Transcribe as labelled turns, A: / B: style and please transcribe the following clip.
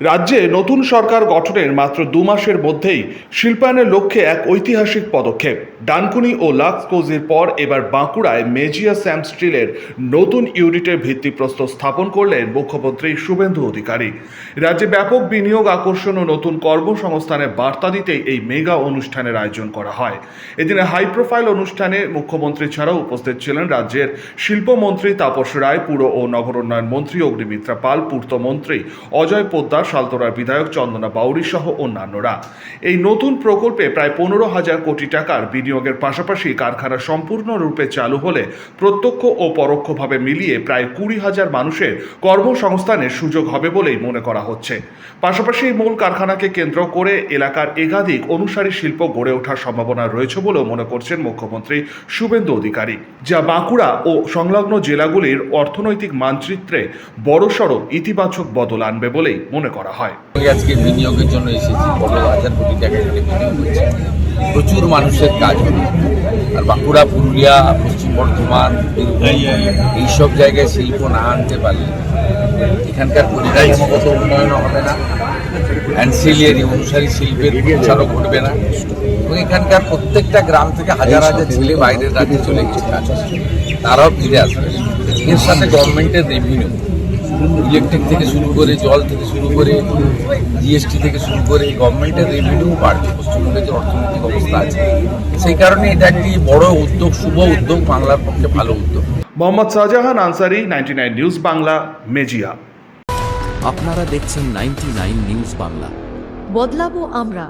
A: রাজ্যে নতুন সরকার গঠনের মাত্র 2 মাসের মধ্যেই শিল্পায়নের লক্ষ্যে এক ঐতিহাসিক পদক্ষেপ। ডানকুনি ও লাক্স কোজির পর এবার বাঁকুড়ায় মেজিয়া স্যাম স্টিলের নতুন ইউনিটের ভিত্তিপ্রস্তর স্থাপন করলেন মুখ্যমন্ত্রী শুভেন্দু অধিকারী। রাজ্যে ব্যাপক বিনিয়োগ আকর্ষণ ও নতুন কর্মসংস্থানের বার্তা দিতেই এই মেগা অনুষ্ঠানের আয়োজন করা হয়। এদিনে হাই প্রোফাইল অনুষ্ঠানে মুখ্যমন্ত্রী ছাড়াও উপস্থিত ছিলেন রাজ্যের শিল্পমন্ত্রী তাপস রায়, পুর ও নগরোন্নয়ন মন্ত্রী অগ্নিমিত্রা পাল, পূর্তমন্ত্রী অজয় পোদ্দার, শালতোড়ার বিধায়ক চন্দনা বাউরি সহ অন্যান্যরা। এই নতুন প্রকল্পে প্রায় 15,000 কোটি টাকার বিনিয়োগের পাশাপাশি কারখানা সম্পূর্ণরূপে চালু হলে প্রত্যক্ষ ও পরোক্ষভাবে মিলিয়ে প্রায় 20,000 মানুষের কর্মসংস্থানের সুযোগ হবে বলেই মনে করা হচ্ছে। পাশাপাশি মূল কারখানাকে কেন্দ্র করে এলাকার একাধিক অনুসারী শিল্প গড়ে ওঠার সম্ভাবনা রয়েছে বলেও মনে করছেন মুখ্যমন্ত্রী শুভেন্দু অধিকারী, যা বাঁকুড়া ও সংলগ্ন জেলাগুলির অর্থনৈতিক মানচিত্রে বড়সড় ইতিবাচক বদল আনবে বলেই মনে করা হয়।
B: আজকে বিনিয়োগের জন্য এসেছি। 15,000 কোটি টাকা এখানে বিনিয়োগ হচ্ছে, প্রচুর মানুষের কাজ হবে। আর বাঁকুড়া, পুরুলিয়া, পশ্চিম বর্ধমান, এইসব জায়গায় শিল্প না আনতে পারলে এখানকার পরিকাঠামোগত উন্নয়ন হবে না, অ্যান্সিলিয়ারি অনুসারী শিল্পের প্রচারও ঘটবে না, এবং এখানকার প্রত্যেকটা গ্রাম থেকে হাজার হাজার ছেলে বাইরের রাজ্যে চলে গেছে কাজ, তারাও ফিরে আসবে। এর সাথে গভর্নমেন্টের রেভিনিউ, ইলেকট্রিক থেকে শুরু করে, জল থেকে শুরু করে, জিএসটি থেকে শুরু করে গভর্নমেন্টের রেভিনিউ বাড়বে। পশ্চিমবঙ্গের যে অর্থনৈতিক অবস্থা আছে, সেই কারণে এটা একটি বড় উদ্যোগ, শুভ উদ্যোগ, বাংলার পক্ষে ভালো উদ্যোগ।
A: মোহাম্মদ শাহজাহান আনসারি, 99 নিউজ বাংলা, মেজিয়া।
C: আপনারা দেখছেন 99 নিউজ বাংলা।
D: বদলাবো আমরা।